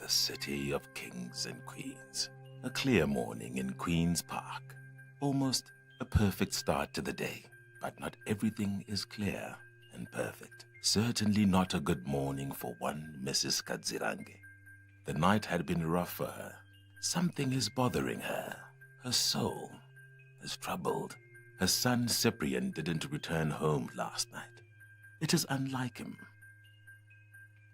the city of kings and queens. A clear morning in Queen's Park. Almost a perfect start to the day. But not everything is clear and perfect. Certainly not a good morning for one Mrs. Kadzirange. The night had been rough for her. Something is bothering her. Her soul is troubled. Her son Cyprian didn't return home last night. It is unlike him.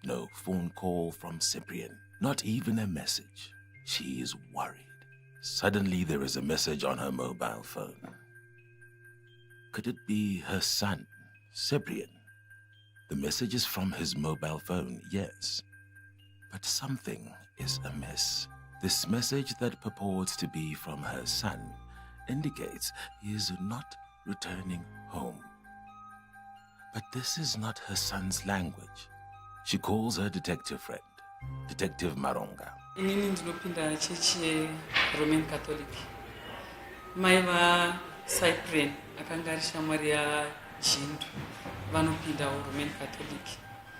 No phone call from Cyprian, not even a message. She is worried. Suddenly there is a message on her mobile phone. Could it be her son, Cyprian? The message is from his mobile phone, yes. But something is amiss. This message that purports to be from her son indicates he is not returning home. But this is not her son's language. She calls her detective friend, Detective Maronga. Inini ndinopinda chechi Roman Catholic. Mai va Cyprian akanga ari shamwari yaJindu vanopinda Roman Catholic.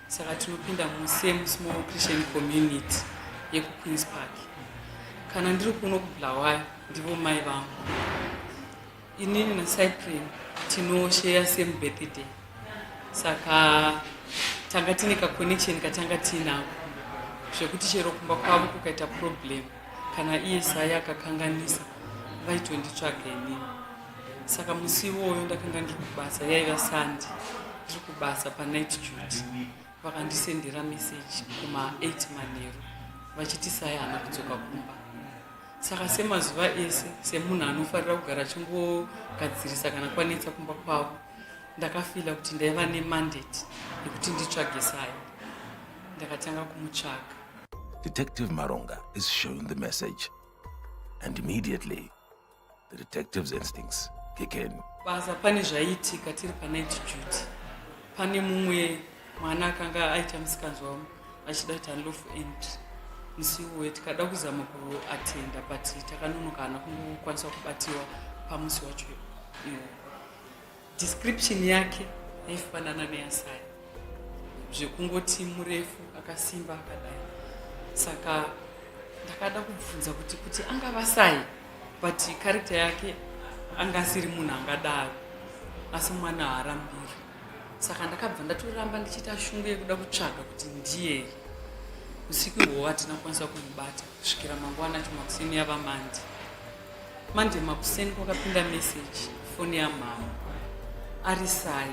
Saka tinopinda same small Christian community yeku Queen's Park. Kana ndiri kuno kuBulawayo ndivo mai vangu. Inini na Cyprian tinoshare same birthday. Saka tanga tine ka connection katanga tinako zvekuti chero kumba kwavo kukaita problem kana iye saya akakanganisa vaitonditsvaga inini. Saka musi iwoyo ndakanga ndiri kubasa yaiva Sunday ndiri kubasa panight duty vakandisendera message kuma 8 manheru vachiti saya hana kudzoka kumba. Saka semazuva ese semunhu anofarira kugara achingogadzirisa kana kwanetsa kumba kwavo ndakafila kuti ndaiva nemandate yekuti nditsvage saya. Ndakatanga kumutsvaga. Detective Maronga is shown the message, and immediately the detective's instincts kick in. Basa pane zvaiitika tiri panight duty. Pane mumwe mwana akanga aita musikanzwa wangu achida kuti unlawful entry. Musi uwoyo tikada kuzama kuatenda but takanonoka hana kungokwanisa kubatiwa pamusi wacho iwo. Description yake yaifanana neyasaya. Zvekungoti murefu akasimba akadai. Saka ndakada kubvunza kuti angava sai but character yake angasiri munhu angadaro asi mwana haarambiri. Saka ndakabva ndatoramba ndichita shungu yekuda kutsvaga kuti ndiye. Usiku ihwohwo hatina kukwanisa kumubata kusvikira mangwana chumakuseni yava Mande makuseni kwakapinda message foni yamama ari sai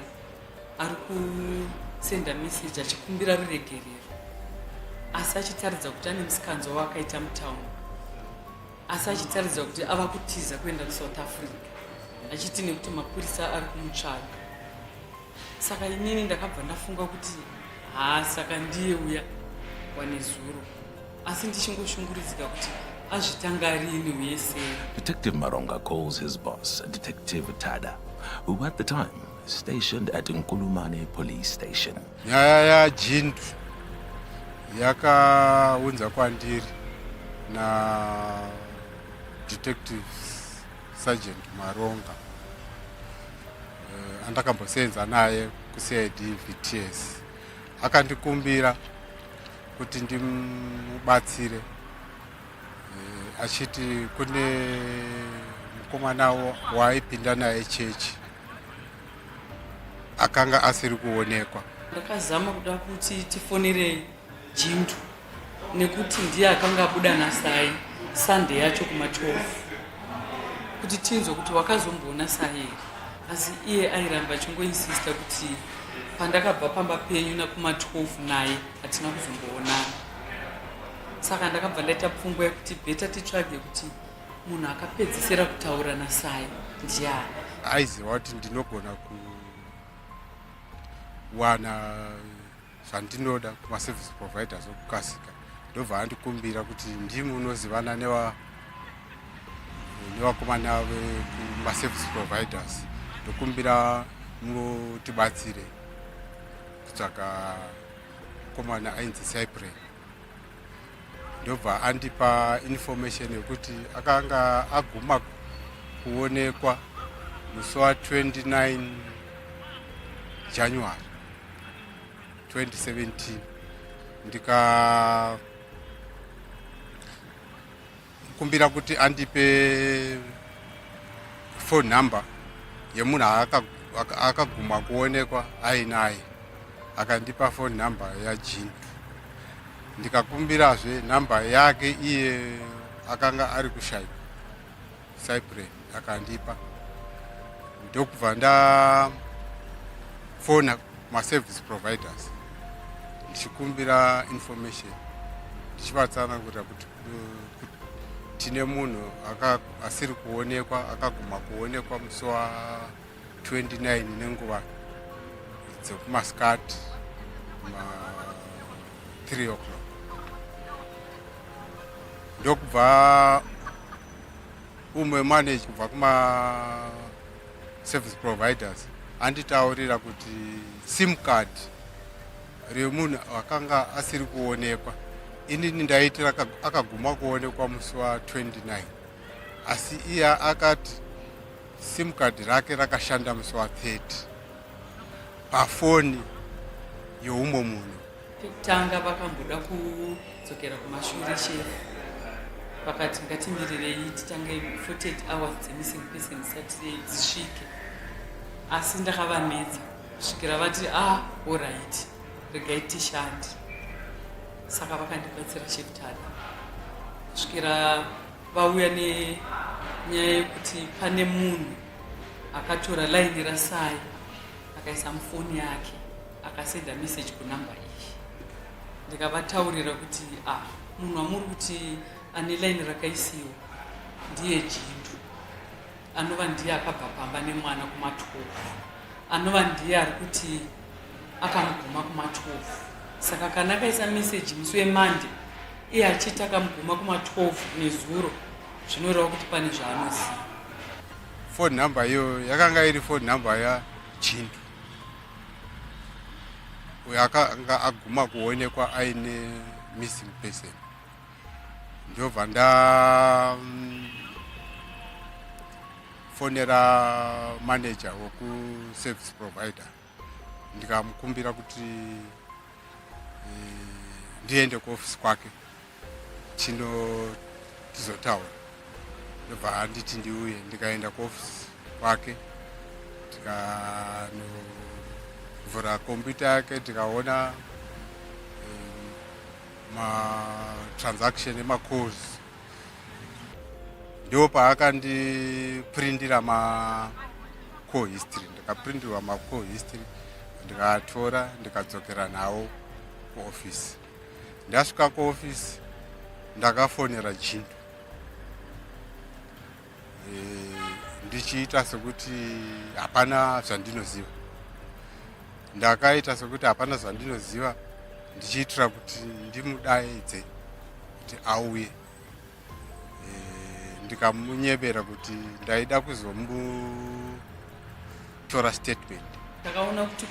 ari kusenda message achikumbira ruregerero asi achitaridza kuti ane musikanzwa wakaita mutaundi asi achitaridza kuti ava kutiza kuenda kuSouth Africa achiti nekuti mapurisa ari kumutsvaga. Saka inini ndakabva ndafunga kuti saka ndiye uya wanezuro asi ndichingoshungurudzika kuti azvitanga rini uye sei. Detective Maronga calls his boss, Detective Tada, who at the time is stationed at Nkulumane police station. Nyaya Jindu yakaunza kwandiri na Detective Sergeant Maronga. Andakambosenza naye kuCID-VTS. Akandikumbira kuti ndimubatsire achiti kune mukomana waipinda naye chechi akanga asiri kuonekwa. Ndakazama kuda kuti tifonere Jindu nekuti ndiye akanga abuda nasai Sunday yacho kuma12 kuti tinzwe kuti wakazomboona sai asi iye airamba achingoinsista kuti pandakabva pamba penyu nakuma12 naye hatina kuzomboonana. Saka ndakabva ndaita pfungwa yekuti beta titsvage kuti munhu akapedzisira kutaura nasai ndiani. Aiziva kuti ndinogona kuwana zvandinoda kumaservice providers okukasika. Ndobva andikumbira kuti ndimi unozivana nevakomana vekumaservice providers. Ndokumbira mutibatsire kutsvaga mukomana ainzi Cyprian. Ndobva andipa information yekuti akanga aguma kuonekwa musi wa29 January 2017. ndikamukumbira kuti andipe phone number yemunhu akaguma kuonekwa ainaye, akandipa phone number yaJindu. Ndikakumbirazve namba yake iye akanga ari kushaipa Cyprus, akandipa. Ndokubva ndafona service providers ndichikumbira information, ndichivatsanangurira kuti tine munhu asiri kuonekwa, akaguma kuonekwa musi wa29 nenguva dzekumasikati 3 o'clock. Ndokubva umwe manager kubva kuma service providers anditaurira kuti sim card remunhu akanga asiri kuonekwa inini ndaitira akaguma kuonekwa musi wa29, asi iye akati sim card rake rakashanda musi wa30 pafoni yeumwe munhu. Pekutanga vakamboda kudzokera kumashure shefu vakati ngatimirirei titange 48 hours dzemissing person zisati dzisvike, asi ndakavanetsa kusvikira vati alright regai tishande. Saka vakandibatsira shefutada kusvikira vauya nenyaya yekuti pane munhu akatora laini rasai akaisa mufoni yake akasenda message kunamba iyi. Ndikavataurira kuti munhu wamuri kuti ane laini rakaisiwa ndiye Jindu, anova ndiye akabva pamba nemwana kuma12, anova ndiye ari kuti akamuguma kuma12. Saka kana akaisa message musi weMonday iye achiti akamuguma kuma12 nezuro, zvinoreva kuti pane zvaanoziva. Phone number iyo yakanga iri phone number yaJindu, uyo akanga aguma kuonekwa aine missing person. Ndobva ndafonera manager woku service provider ndikamukumbira kuti ndiende kuofisi kwake tizotaura. Ndobva anditi ndiuye, ndikaenda kuofisi kwake ndikanovhura kompyuta yake ndikaona transaction calls. Ndo paakandipurindira call history, ndikaprindirwa call history ndikatora ndikadzokera nawo kuofisi. Ndasvika kuofisi ndakafonera Jindu ndichiita sekuti hapana zvandinoziva. Ndakaita sekuti hapana zvandinoziva ndichiitira kuti ndimudaidze kuti auye. Ndikamunyebera kuti ndaida kuzomutora statement. Takaona kuti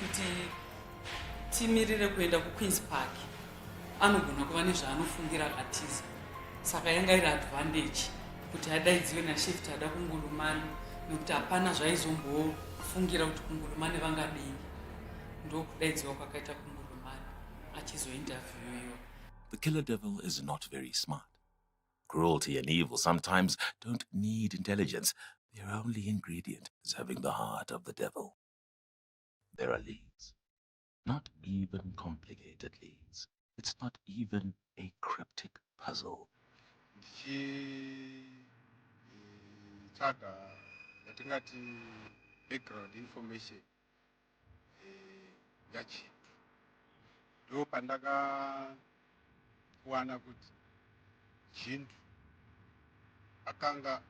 timirire kuenda kuQueen's Park anogona kuva nezvaanofungira akatiza. Saka yanga iri advantage kuti adaidziwe nashift ada kungurumani, nekuti hapana zvaizombofungira kuti kungurumani vangadini. Ndokudaidziwa kwakaita kungurumani achizointerviewiwa. The killer devil is not very smart. Cruelty and evil sometimes don't need intelligence. Their only ingredient is having the heart of the devil. There are leads. Not even complicated leads. It's not even a cryptic puzzle. Ndichitsvaga yatingati background information yaJindu. Ndo pandakawana kuti Jindu akanga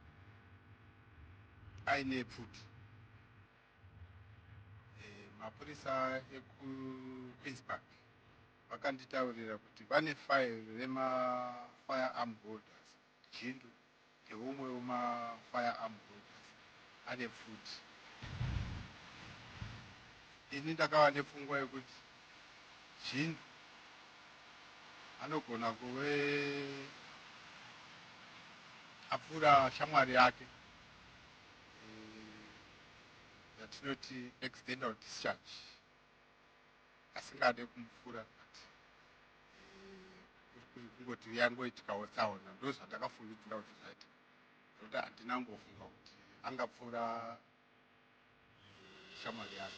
aine pfuti. Mapurisa ekuQueen's Park vakanditaurira kuti vane file rema-firearm holders. Jindu ndeumwe wema-firearm holders ane pfuti. Ini ndakava nepfungwa yekuti Jindu anogona kuve apfura shamwari yake yatinoti accidental discharge, asingade kumupfura uri kungoti yangoitikawo tsaona ndo zvandakafungidzira kuti zvaita kuti handinangofunga kuti angapfuura shamwari yake.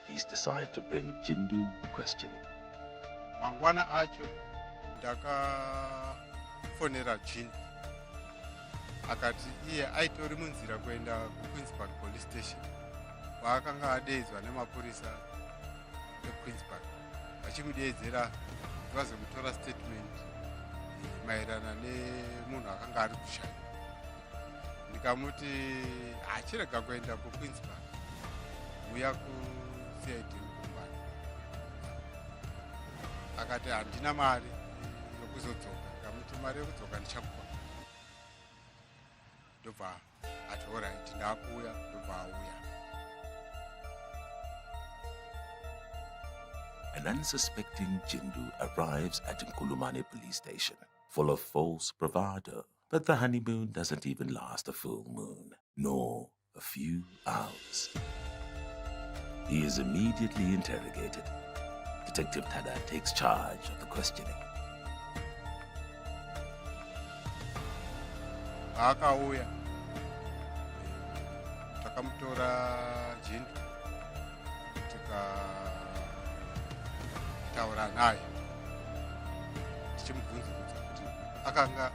He's decided to bring Jindu questioning. Mangwana acho ndakafonera Jindu akati iye aitori munzira kuenda kuQueenspark police station kwaakanga adeedzwa nemapurisa eQueenspark vachimudeedzera kuti vazomutora statement maererano nemunhu akanga ari kushaya. Ndikamuti achirega kuenda kuQueenspark uya kuCID Mukumbani. Akati handina mari yokuzodzoka. Ndikamuti mari yokudzoka ndichakupa. Ndobva ati alright ndakuuya ndobva auya. An unsuspecting Jindu arrives at Nkulumane police station, full of false bravado. But the honeymoon doesn't even last a full moon, nor a few hours. He is immediately interrogated. Detective Tada takes charge of the questioning. Akauya takamutora Jindu tikataura naye tichimubvunza kuti akanga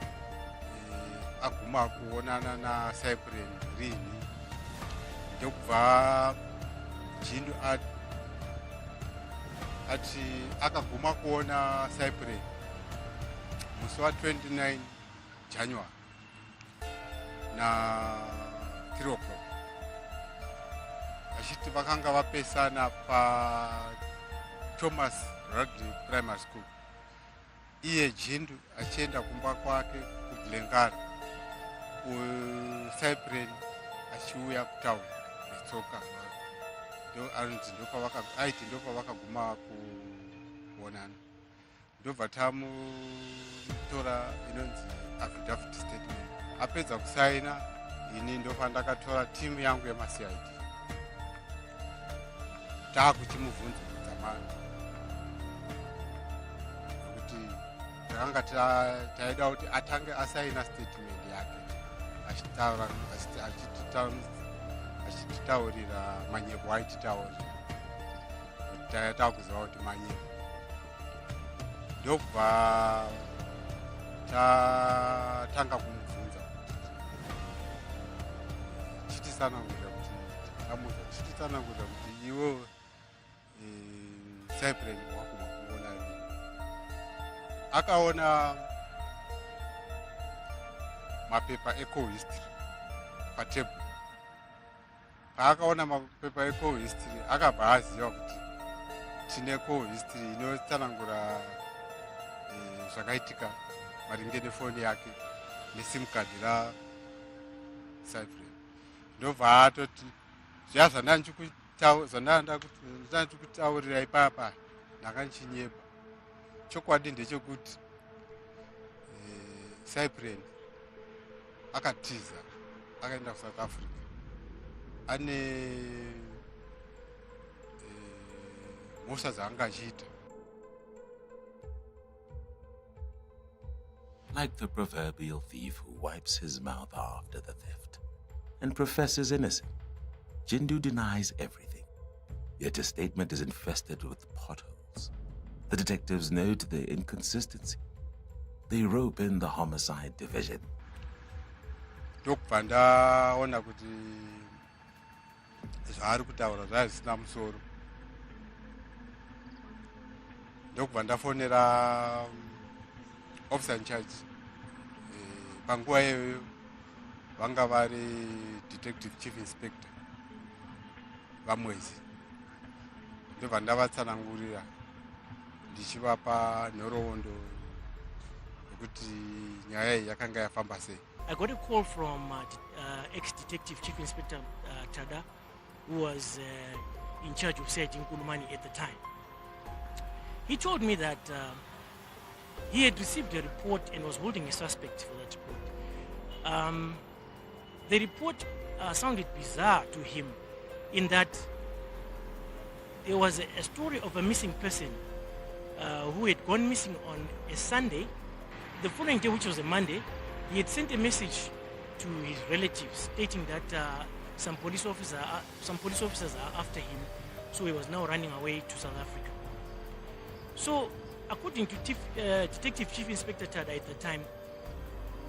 aguma kuonana naCyprian rini. Ndokubva Jindu ati akaguma kuona Cyprian musi wa 29 January na 3 o'clock. Achiti vakanga vapesana pa Thomas Rugby Primary School. Iye Jindu achienda kumba kwake kuGlengara. Cyprian achiuya kutauni netsoka. Ndopa vakaguma kuonana. Ndobva tamutora inonzi affidavit statement. Apedza kusaina ini ndopa ndakatora timu yangu yemaCID. Takuchimubvunza kudzamana. Nokuti takanga taida kuti atange asaina statement yake. Achititaurira manyepo aititaurira. Takuziva kuti manyepo. Ndobva tatanga kumubvunza chitisanangura kuti iwe Cyprian wakuma kuona rini. Akaona mapepa eco-history patebhuru. Paakaona mapepa eco-history akabva aziva kuti tine co-history inotsanangura zvakaitika maringe nefoni yake nesim card raCyprian. Ndobva atoti zviya zvandandikutaurira ipapa ndanga ndichinyepa. Chokwadi ndechekuti Cyprian akatiza akaenda kuSouth Africa ane mhosva dzaanga achiita. Like the proverbial thief who wipes his mouth after the theft and professes innocent, Jindu denies everything. Yet his statement is infested with potholes. The detectives note the inconsistency. They rope in the homicide division. Ndokubva ndaona kuti zvaari kutaura zvisina musoro. Ndokubva ndafonera officer in charge. Panguva iyoyo vanga vari detective chief inspector vaMwezi. Ndobva ndavatsanangurira ndichivapa nhoroondo yokuti nyaya iyi yakanga yafamba sei. I got a call from ex-detective chief inspector Tada, who was in charge of CID Nkulumane at the time. He told me that he had received a report and was holding a suspect for that report. The report sounded bizarre to him in that there was a story of a missing person who had gone missing on a Sunday the following day, which was a Monday, he had sent a message to his relatives stating that some police officers are after him, so he was now running away to South Africa. So, according to Detective Chief Inspector Tada at the time,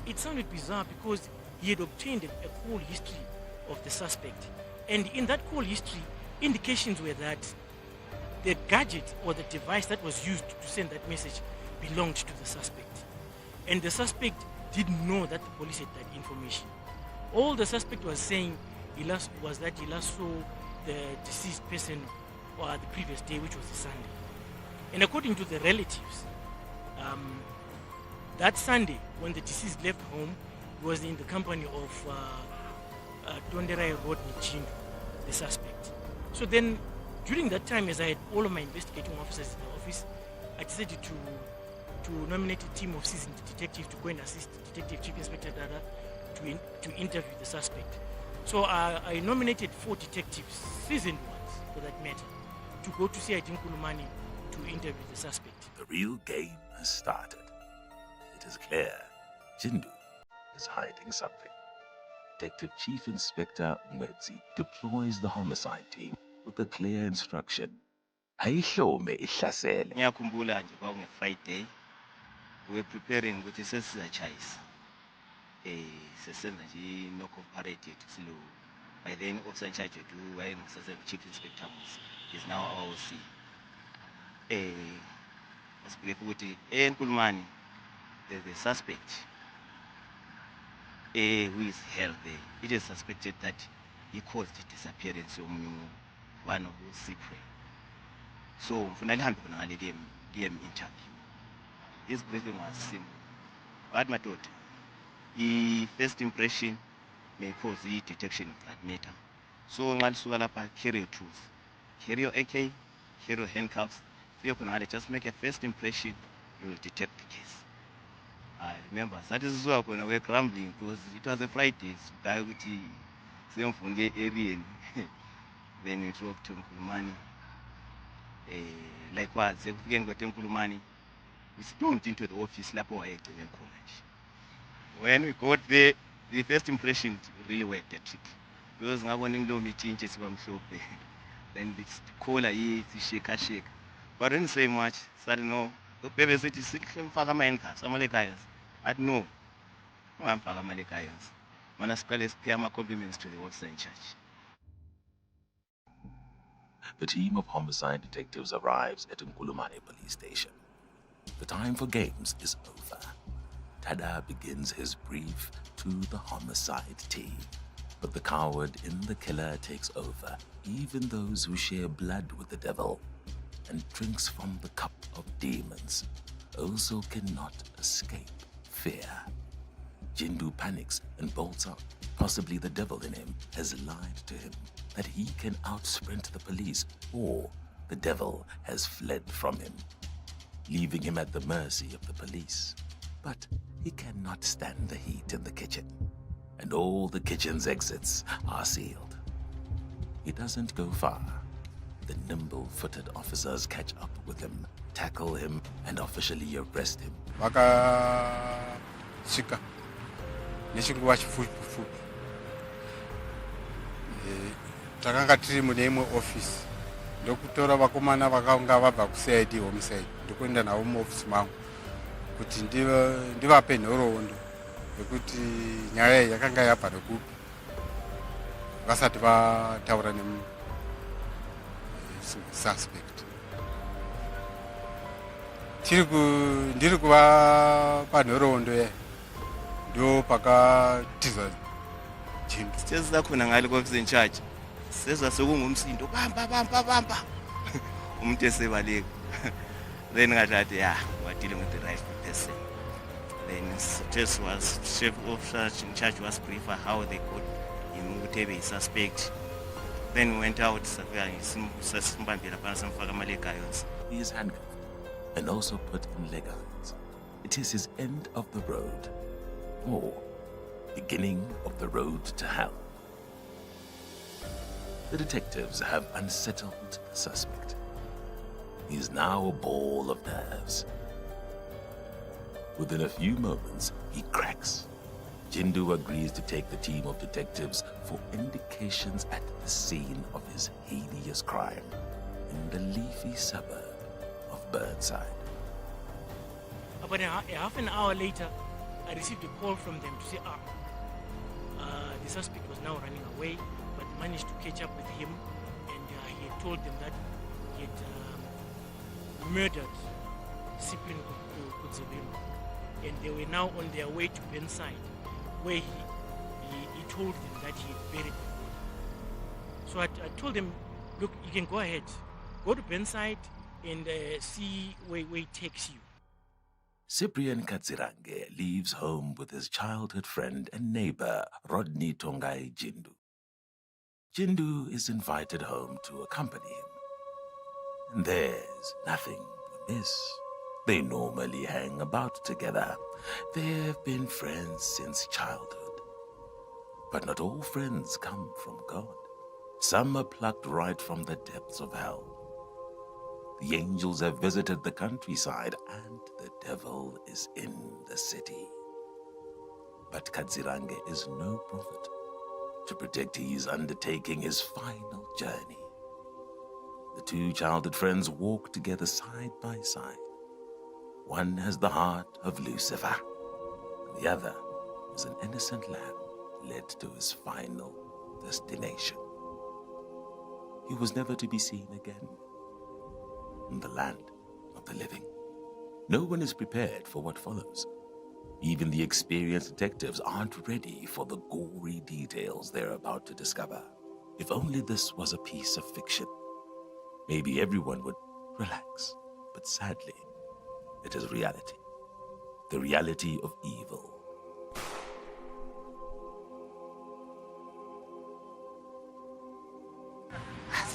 it sounded bizarre because he had obtained a call history of the suspect, and in that call history, indications were that the gadget or the device that was used to send that message belonged to the suspect, and the suspect didn't know that the police had that information. All the suspect was saying was that he last saw the deceased person the previous day, which was a Sunday. And according to the relatives, that Sunday, when the deceased left home, he was in the company of Tonderai Road Jindu, the suspect. So then, during that time, as I had all of my investigating officers in the office, I decided to nominate a team of seasoned detectives to go and assist Detective Chief Inspector Dada to interview the suspect. So I nominated 4 detectives, seasoned ones for that matter, to go to CID Nkulumani to interview the suspect. The real game has started. It is clear Jindu is hiding something. Detective Chief Inspector Mwetsi deploys the homicide team with a clear instruction. Ayihlome ihlasele. Ngiyakhumbula nje kwakunge-Friday, we were preparing ukuthi sesizatshayisa. Sesenza nje no-cooperate yethu slow. By then, officer in charge wethu Chief Inspector is now our OC. Asibheke ukuthi eNkulumani there's a suspect who is held there. It is suspected that he caused the disappearance of one of those Cypre. So ngifuna lihambe khona ngale DM interview. His briefing was simple. But madoda, the first impression may cause the detection of that matter. So nxa lisuka lapha, carry your tools, carry your AK, carry your handcuffs. Just make a first impression, you will detect the case. I remember that is why when we were grumbling because it was a Friday, area. Then we drove to Nkulumani. Likewise, if we can go to Nkulumani, we stormed into the office. When we got there, the first impression really worked at it. Because I wanted to meet just from shop. Then the caller is shake. But I didn't say much. So no, the baby said it's sick from Fagamanka, some of the guys. I don't know. I'm Fagamanka. Manaspeles pay my compliments to the officer in charge. The team of homicide detectives arrives at Nkulumani police station. The time for games is over. Tada begins his brief to the homicide team. But the coward in the killer takes over, even those who share blood with the devil and drinks from the cup of demons also cannot escape fear. Jindu panics and bolts out. Possibly the devil in him has lied to him that he can outsprint the police, or the devil has fled from him, leaving him at the mercy of the police. But he cannot stand the heat in the kitchen, and all the kitchen's exits are sealed. He doesn't go far. The nimble-footed officers catch up with him, tackle him, and officially arrest him. Vakasvika nechinguva chifupi takanga tiri mune imwe office ndokutora vakomana vakanga vabva kuCID Homicide ndokuenda navo muofisi mangu kuti ndivape nhoroondo yekuti nyaya iyi yakanga yabva nekupi vasati vataura nesuspect. Ndiri kuvapa nhoroondo ye ndo pakatiza Jindu. Sitezi zakhona ngale officer in charge. Sezwa sekungumsindo bamba. Umuntu esebaleka. Then ngathi we're dealing with the right person. Then chief officer in charge was briefer how they got him ukuthi suspect. Then we went out He is handcuffed and also put in leg irons. It is his end of the road, or beginning of the road to hell. The detectives have unsettled the suspect. He is now a ball of nerves. Within a few moments, he cracks. Jindu agrees to take the team of detectives for indications at the scene of his heinous crime in the leafy suburb of Burnside. About a half an hour later, I received a call from them to say, the suspect was now running away, but managed to catch up with him, and he had told them that he had murdered Cyprian Kudzebelo, and they were now on their way to Burnside, where he told them that he had buried them. So I told them, look, you can go ahead, go to Burnside and see where it takes you. Cyprian Katsirange leaves home with his childhood friend and neighbor, Rodney Tongai Jindu. Jindu is invited home to accompany him. And there's nothing amiss. They normally hang about together. They've been friends since childhood. But not all friends come from God. Some are plucked right from the depths of hell. The angels have visited the countryside and the devil is in the city. But Katsirange is no prophet. To protect he is undertaking his final journey. The two childhood friends walk together side by side. One has the heart of Lucifer, and the other is an innocent lamb led to his final destination. He was never to be seen again in the land of the living. No one is prepared for what follows. Even the experienced detectives aren't ready for the gory details they're about to discover. If only this was a piece of fiction, maybe everyone would relax. But sadly, it is reality. The reality of evil.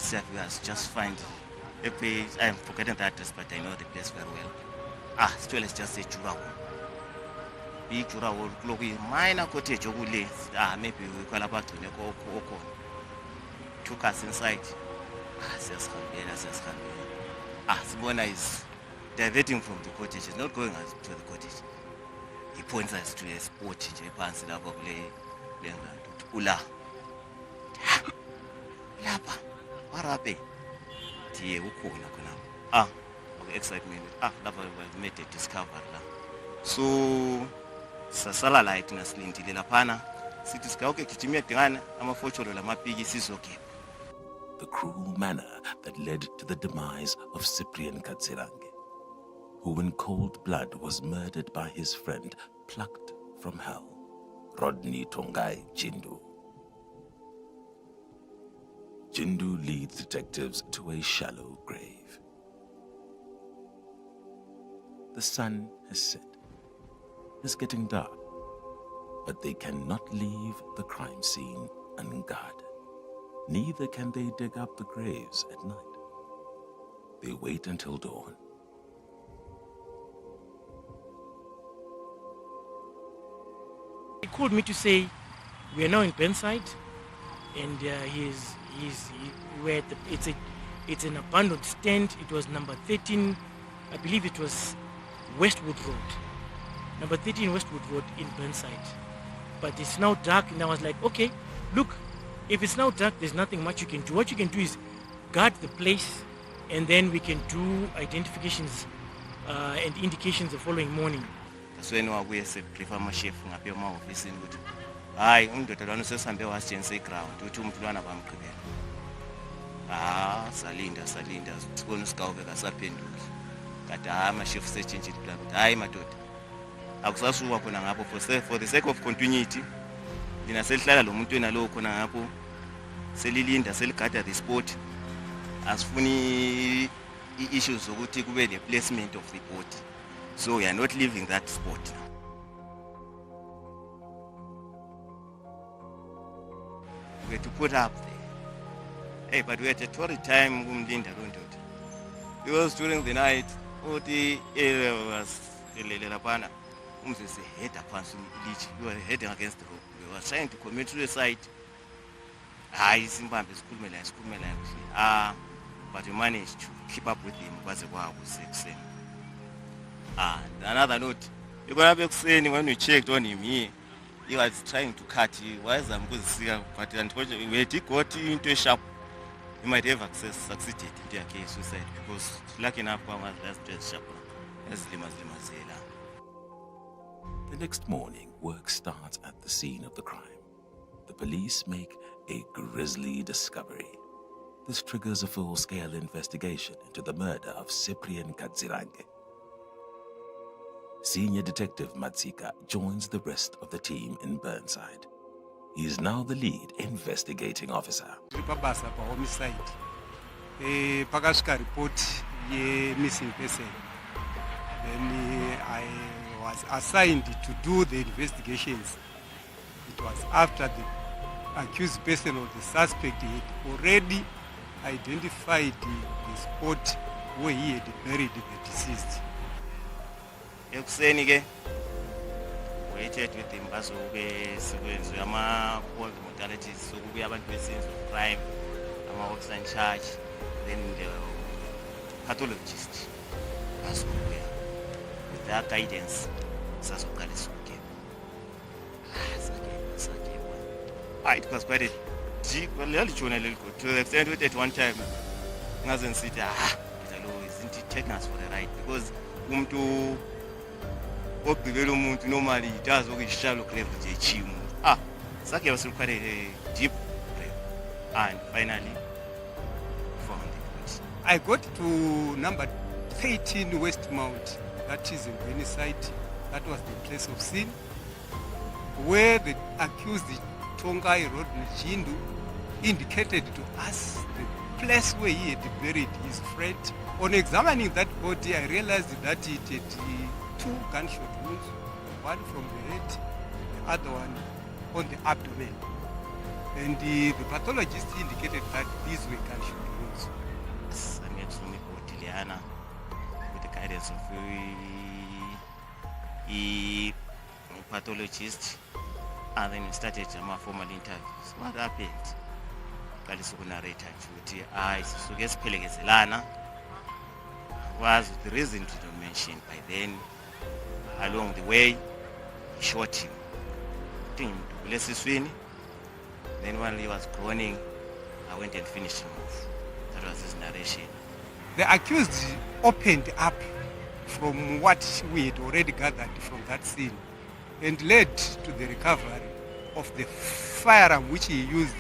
Viewers, just find a place. I'm forgetting the address, but I know the place very well. Still, let's just say Jurawo. Big Jurawo, Glowy, minor cottage, maybe we call about to Neko. Took us inside. Simona is diverting from the cottage. He's not going us to the cottage. He points us to a spot. Ula. Lapa. Warape. Tie ukona kuna. Okay, excitement. Lapa we made a discovery. So sasala light na slintile lapana. Sitiskauke kitimia tingana ama focholo la mapigi sisoke. The cruel manner that led to the demise of Cyprian Katsirange, who in cold blood was murdered by his friend plucked from hell, Rodney Tongai Jindu. Jindu leads detectives to a shallow grave. The sun has set. It's getting dark, but they cannot leave the crime scene unguarded. Neither can they dig up the graves at night. They wait until dawn. He called me to say we are now in Burnside, and it's an abandoned stand. It was number 13, I believe it was Westwood Road. Number 13 Westwood Road in Burnside. But it's now dark, and I was like, okay, look, if it's now dark, there's nothing much you can do. What you can do is guard the place, and then we can do identifications and indications the following morning. That's when we prefer my chef ngaphi ma office ukuthi hayi undoda lwana sesambe wasitshengisa ground uthi umntwana bamgqibela. Salinda sibona usigawube kasaphenduki. Kade ama chef setshintshile plan ukuthi hayi madoda akusasuka khona ngapho for the sake of continuity lina selihlala lo muntu enalo khona ngapho selilinda seligada the spot asifuni issues zokuthi kube le placement of the body. So we are not leaving that spot now. We had to put up there. Hey, but we had a torrid time because during the night, the area was we were heading against the rope. We were trying to commit suicide. But we managed to keep up with him because the war was 6. And another note, When we checked on him here, he was trying to cut. But unfortunately, when he got into a shop, he might have succeeded in their case suicide because lucky enough, one was last dressed sharp. The next morning, work starts at the scene of the crime. The police make a grisly discovery. This triggers a full-scale investigation into the murder of Cyprian Kadzirange. Senior Detective Matsika joins the rest of the team in Burnside. He is now the lead investigating officer. Homicide. Pakasvika report ye missing person. Then I was assigned to do the investigations. It was after the accused person or the suspect had already identified the spot where he had buried the deceased. Ekuseni ke waited with him bazobe sebenzo yama cold modalities sokubuya abantu besenzo crime ama officer in charge then the pathologist bazobuya with their guidance sazoqalisa ukugeba it was quite a deep journal to the extent that at one time ngazen sithi isn't it taking us for the ride because umuntu ogqibela umuntu normally it does okuyishalo grave nje chimu sakhe was quite a deep grave and finally found the body. I got to number 13 Westmount, that is in Homicide. That was the place of sin where the accused Tongai Rodney Jindu indicated to us the place where he had buried his friend. On examining that body, I realized that it had 2 gunshot wounds, one from the head, the other one on the abdomen. And the pathologist indicated that these were gunshot wounds. I met Liana with the guidance of the pathologist, and then we started my formal interviews. What happened? Was the reason to don't mention. By then, along the way, he shot him. Then while he was groaning, I went and finished him off. That was his narration. The accused opened up from what we had already gathered from that scene and led to the recovery of the firearm which he used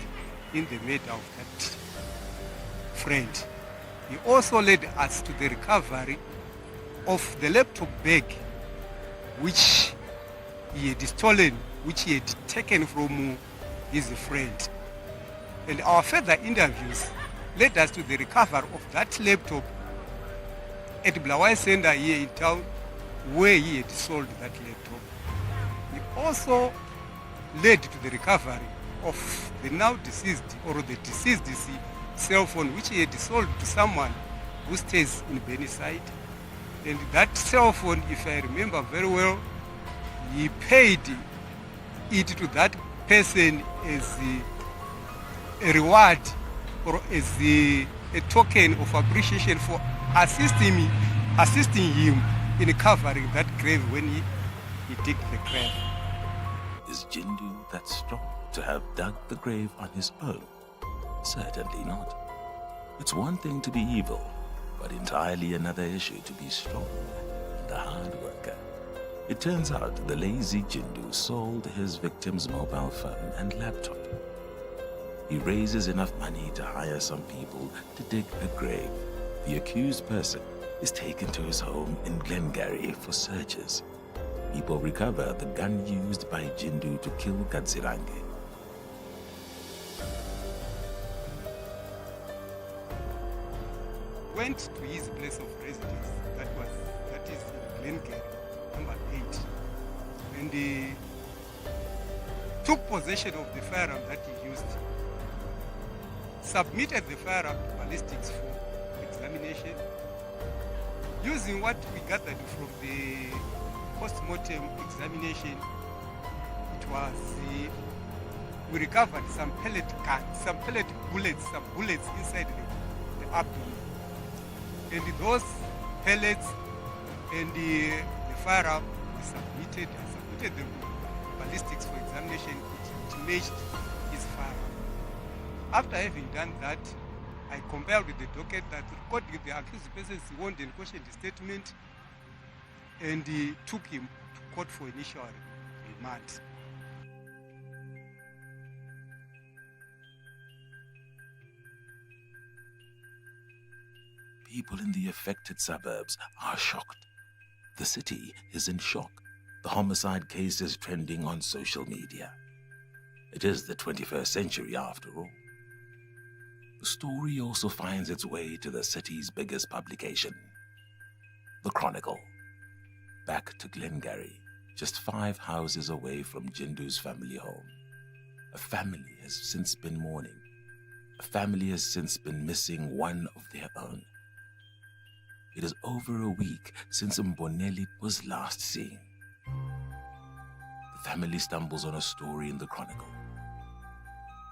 in the murder of that friend. He also led us to the recovery of the laptop bag which he had stolen, which he had taken from his friend. And our further interviews led us to the recovery of that laptop at Blawai Center here in town where he had sold that laptop. He also led to the recovery of the now deceased or the deceased cell phone which he had sold to someone who stays in Burnside. And that cell phone, if I remember very well, he paid it to that person as a reward or as a token of appreciation for assisting him in covering that grave when he digged the grave. Is Jindu that strong to have dug the grave on his own? Certainly not. It's one thing to be evil, but entirely another issue to be strong and a hard worker. It turns out the lazy Jindu sold his victim's mobile phone and laptop. He raises enough money to hire some people to dig a grave. The accused person is taken to his home in Glengarry for searches. People recover the gun used by Jindu to kill Kadzirange. Went to his place of residence, that is in Glengarry, number 8, and he took possession of the firearm that he used, submitted the firearm to ballistics for examination. Using what we gathered from the post-mortem examination, it was we recovered some pellet bullets, some bullets inside the abdomen. And those pellets and the firearm submitted. I submitted them to ballistics for examination. It matched his firearm. After having done that, I compiled with the docket that recorded the accused person's sworn and cautioned statement, and took him to court for initial remand. People in the affected suburbs are shocked. The city is in shock. The homicide case is trending on social media. It is the 21st century after all. The story also finds its way to the city's biggest publication, The Chronicle. Back to Glengarry, just 5 houses away from Jindu's family home. A family has since been mourning. A family has since been missing one of their own. It is over a week since Mboneli was last seen. The family stumbles on a story in the Chronicle.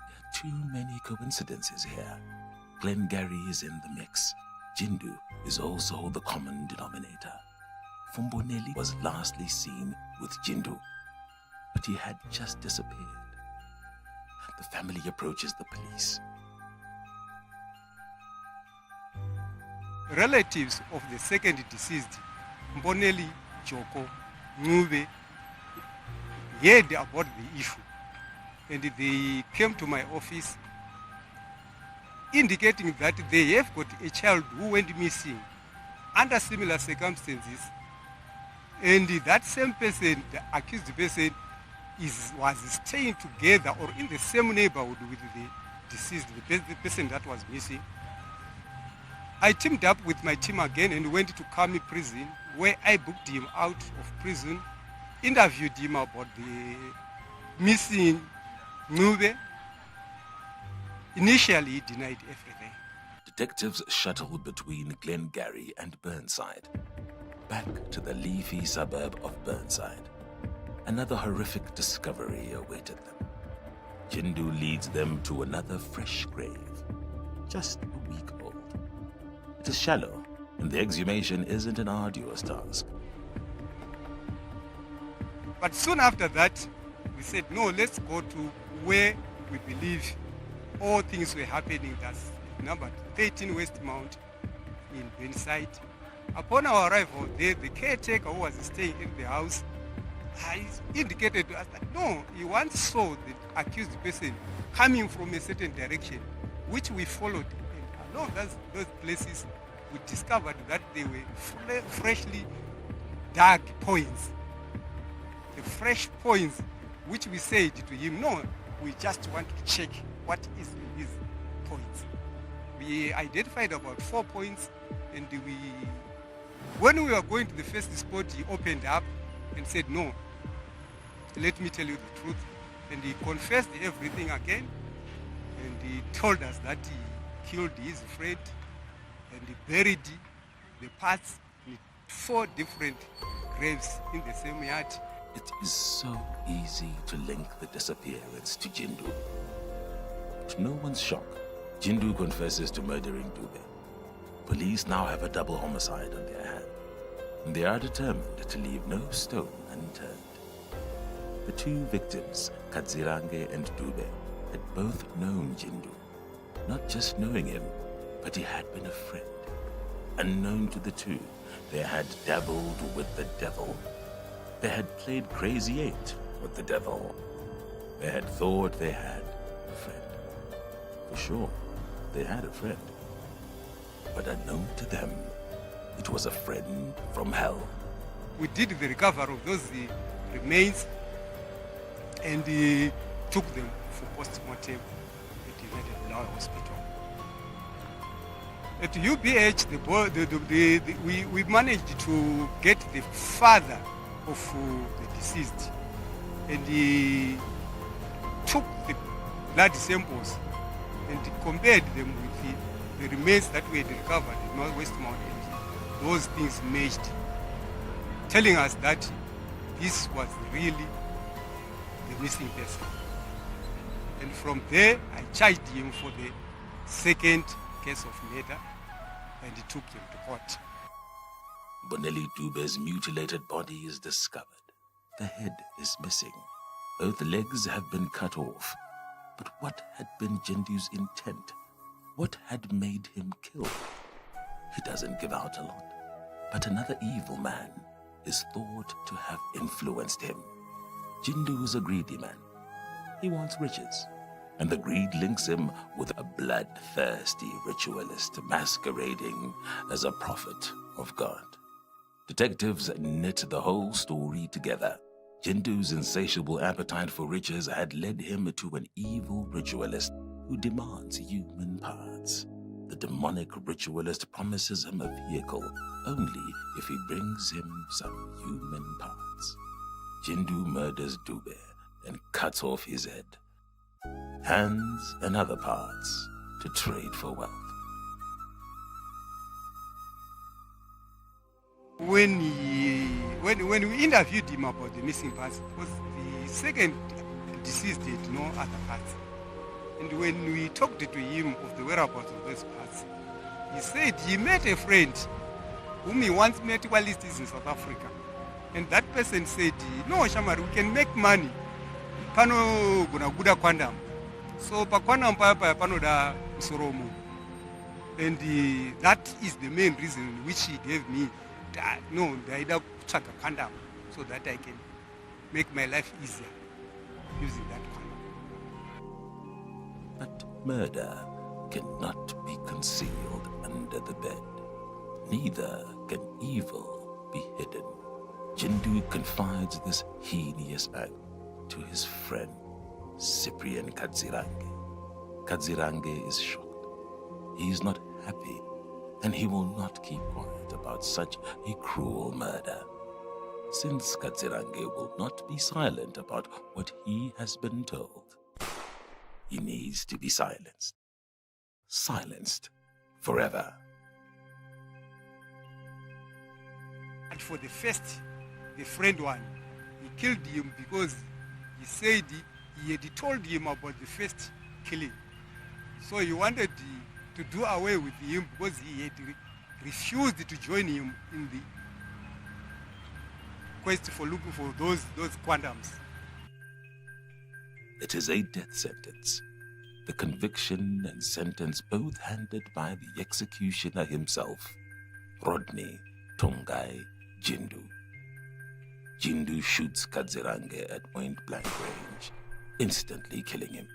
There are too many coincidences here. Glengarry is in the mix. Jindu is also the common denominator. Mboneli was lastly seen with Jindu, but he had just disappeared. The family approaches the police. Relatives of the second deceased, Mboneli, Joko, Ngube, heard about the issue, and they came to my office indicating that they have got a child who went missing under similar circumstances, and that same person, the accused person, was staying together or in the same neighborhood with the deceased, the person that was missing. I teamed up with my team again and went to Kami prison, where I booked him out of prison, interviewed him about the missing Ngube. Initially, he denied everything. Detectives shuttled between Glengarry and Burnside, back to the leafy suburb of Burnside. Another horrific discovery awaited them. Jindu leads them to another fresh grave, just a week old. It is shallow, and the exhumation isn't an arduous task. But soon after that, we said, no, let's go to where we believe all things were happening. That's number 13 West Mount in Burnside. Upon our arrival there, the caretaker who was staying in the house indicated to us that no, he once saw the accused person coming from a certain direction, which we followed. And along those places, we discovered that they were freshly dug points. The fresh points, which we said to him, no, we just want to check what is in these points. We identified about 4 points, and when we were going to the first spot, he opened up and said, no, let me tell you the truth. And he confessed everything again, and he told us that he killed his friend, and he buried the parts in 4 different graves in the same yard. It is so easy to link the disappearance to Jindu. To no one's shock, Jindu confesses to murdering Dube. Police now have a double homicide on their hand, and they are determined to leave no stone unturned. The 2 victims, Kadzirange and Dube, had both known Jindu. Not just knowing him, but he had been a friend. Unknown to the 2, they had dabbled with the devil. They had played Crazy 8 with the devil. They had thought they had a friend. For sure, they had a friend. But unknown to them, it was a friend from hell. We did the recovery of those remains and took them for post-mortem at United Blood Hospital. At UBH, we managed to get the father of the deceased, and he took the blood samples and compared them with the remains that we had recovered in Northwest Mountain. Those things matched, telling us that this was really the missing person. And from there, I charged him for the second case of murder, and he took him to court. Bonelli Dube's mutilated body is discovered. The head is missing. Both legs have been cut off. But what had been Jindu's intent? What had made him kill? He doesn't give out a lot, but another evil man is thought to have influenced him. Jindu is a greedy man. He wants riches, and the greed links him with a bloodthirsty ritualist masquerading as a prophet of God. Detectives knit the whole story together. Jindu's insatiable appetite for riches had led him to an evil ritualist who demands human parts. The demonic ritualist promises him a vehicle only if he brings him some human parts. Jindu murders Dube and cuts off his head, hands and other parts to trade for wealth. When we interviewed him about the missing parts, because the second deceased had no other parts. And when we talked to him of the whereabouts of those parts, he said he met a friend whom he once met while he is in South Africa. And that person said, no, Shamar, we can make money. Pano guna guda kwandam. So pa kwandam pa pano da soromu. And that is the main reason which he gave me. No, the idea chaka kwandam, so that I can make my life easier using that kwandam. But murder cannot be concealed under the bed. Neither can evil be hidden. Jindu confides this heinous act to his friend, Cyprian Kadzirange. Kadzirange is shocked. He is not happy, and he will not keep quiet about such a cruel murder. Since Kadzirange will not be silent about what he has been told, he needs to be silenced. Silenced forever. And for the first, the friend one, he killed him because he said he had told him about the first killing. So he wanted to do away with him because he had refused to join him in the quest for looking for those quantums. It is a death sentence. The conviction and sentence both handed by the executioner himself, Rodney Tongai Jindu. Jindu shoots Kadzirange at point-blank range, instantly killing him.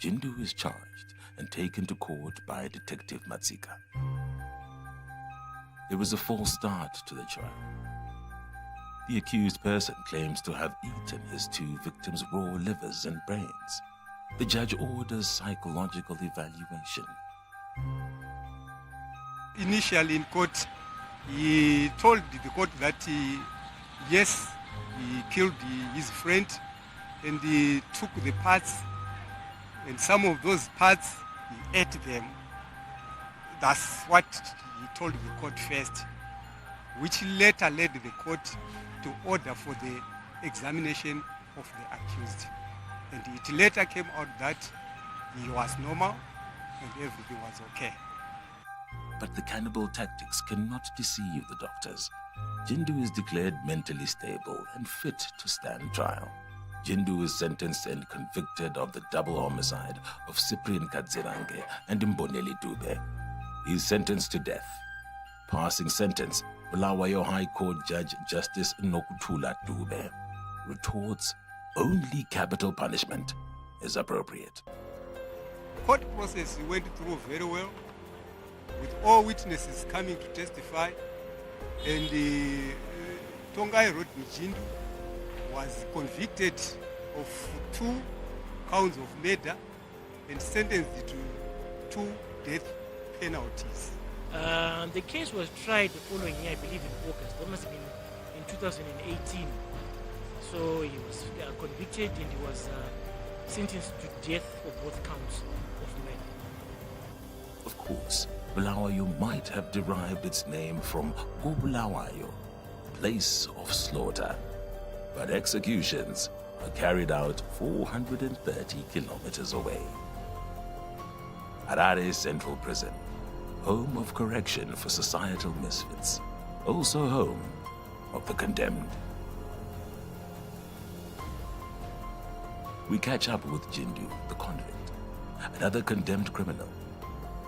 Jindu is charged and taken to court by Detective Matsika. There was a false start to the trial. The accused person claims to have eaten his two victims' raw livers and brains. The judge orders psychological evaluation. Initially in court, he told the court that yes, he killed his friend and he took the parts, and some of those parts he ate them. That's what he told the court first, which later led the court to order for the examination of the accused. And it later came out that he was normal and everything was okay. But the cannibal tactics cannot deceive the doctors. Jindu is declared mentally stable and fit to stand trial. Jindu is sentenced and convicted of the double homicide of Cyprian Kadzirange and Mboneli Dube. He is sentenced to death. Passing sentence, Bulawayo High Court Judge Justice Nokutula Dube retorts only capital punishment is appropriate. Court process went through very well, with all witnesses coming to testify, and Tongai Rodney Jindu was convicted of 2 counts of murder and sentenced to 2 death penalties. The case was tried the following year, I believe in August. That must have been in 2018. So he was convicted and he was sentenced to death for both counts of murder. Of course, Bulawayo might have derived its name from Gobulawayo, place of slaughter. But executions are carried out 430 kilometers away. Harare Central Prison, home of correction for societal misfits, also home of the condemned. We catch up with Jindu, the convict, another condemned criminal.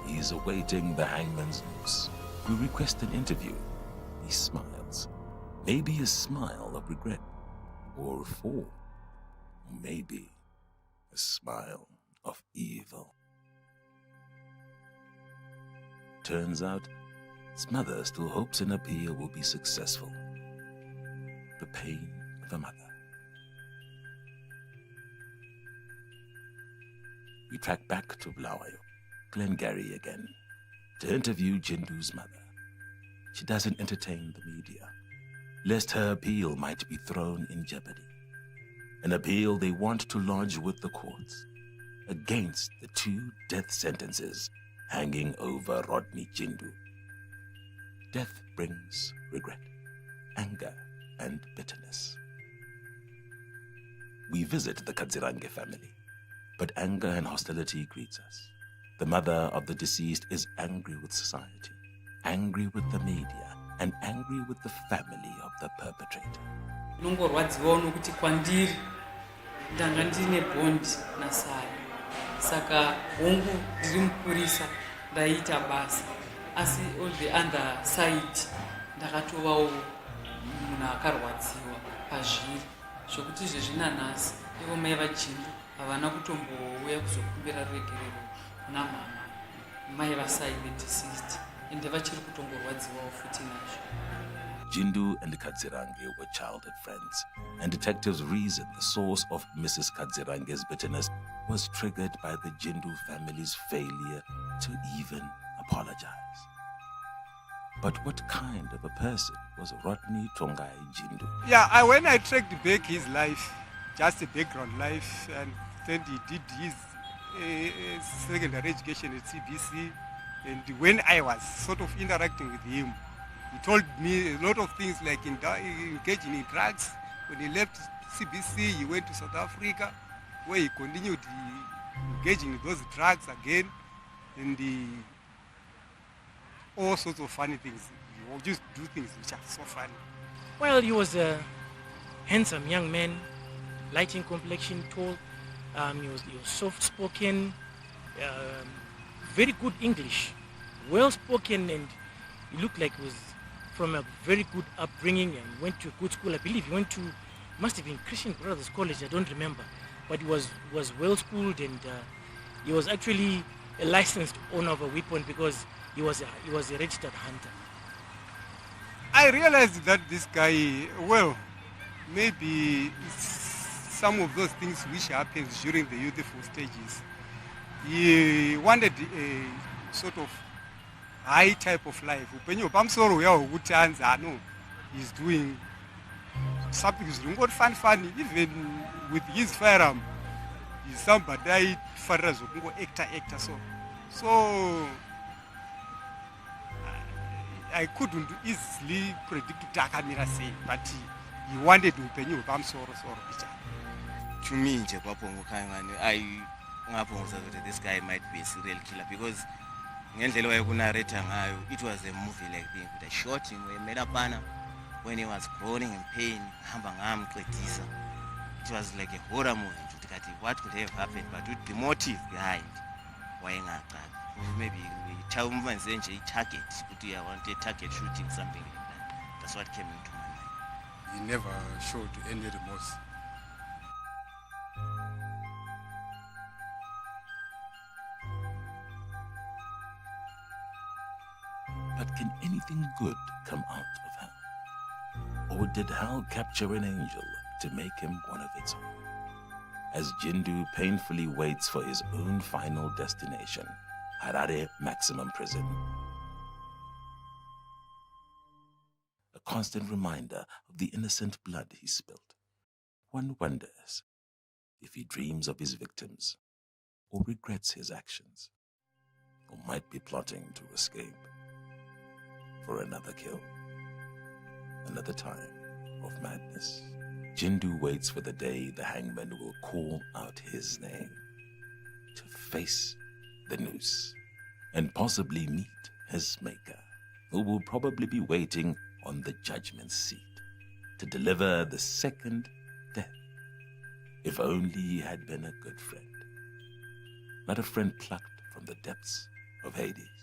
He's awaiting the hangman's noose. We request an interview. He smiles. Maybe a smile of regret, or reform. Maybe a smile of evil. Turns out, his mother still hopes an appeal will be successful. The pain of a mother. We track back to Bulawayo, Glengarry again, to interview Jindu's mother. She doesn't entertain the media, lest her appeal might be thrown in jeopardy. An appeal they want to lodge with the courts against the 2 death sentences hanging over Rodney Jindu. Death brings regret, anger, and bitterness. We visit the Kadzirange family, but anger and hostility greets us. The mother of the deceased is angry with society, angry with the media, and angry with the family of the perpetrator. Nongorwadziwa nokuti kwandiri ndanga ndine bond naSara. Saka hongu ndiri mupurisa ndaita basa. Asi on the other side ndakatovawo munhu akarwadziwa pazviri zvokuti zvezvinanhasi ivo mai vaJindu havana kutombouya kuzokumbira ruregerero kuna mama mai vasai vedeceased ende vachiri kutongorwadziwawo futi nazvo. Jindu and Kadzirange were childhood friends, and detectives reason the source of Mrs. Kadzirange's bitterness was triggered by the Jindu family's failure to even apologize. But what kind of a person was Rodney Tongai Jindu? Yeah, when I tracked back his life, just a background life, and then he did his secondary education at ZBC, and when I was sort of interacting with him, he told me a lot of things like engaging in drugs. When he left CBC, he went to South Africa, where he continued engaging in those drugs again, and all sorts of funny things. He would just do things which are so funny. Well, he was a handsome young man, light in complexion, tall. He was soft-spoken, very good English, well-spoken, and he looked like he was from a very good upbringing and went to a good school. I believe he must have been Christian Brothers College, I don't remember. But he was well-schooled, and he was actually a licensed owner of a weapon because he was a registered hunter. I realized that this guy, well, maybe some of those things which happens during the youthful stages, he wanted a sort of high type of life. He's doing something is funny, even with his firearm. He's somebody actor. So I couldn't easily predict Takamira say, but he wanted to pay you To me, this guy might be a serial killer because it was a movie like being with a shot him when he was groaning in pain. It was like a horror movie. What could have happened, but with the motive behind why not? Maybe we tell him and say target, but I wanted target shooting, something like that. That's what came into my mind. He never showed any remorse. But can anything good come out of hell? Or did hell capture an angel to make him one of its own? As Jindu painfully waits for his own final destination, Harare Maximum Prison. A constant reminder of the innocent blood he spilled. One wonders if he dreams of his victims, or regrets his actions, or might be plotting to escape for another kill, another time of madness. Jindu waits for the day the hangman will call out his name, to face the noose and possibly meet his maker, who will probably be waiting on the judgment seat to deliver the second death. If only he had been a good friend, not a friend plucked from the depths of Hades.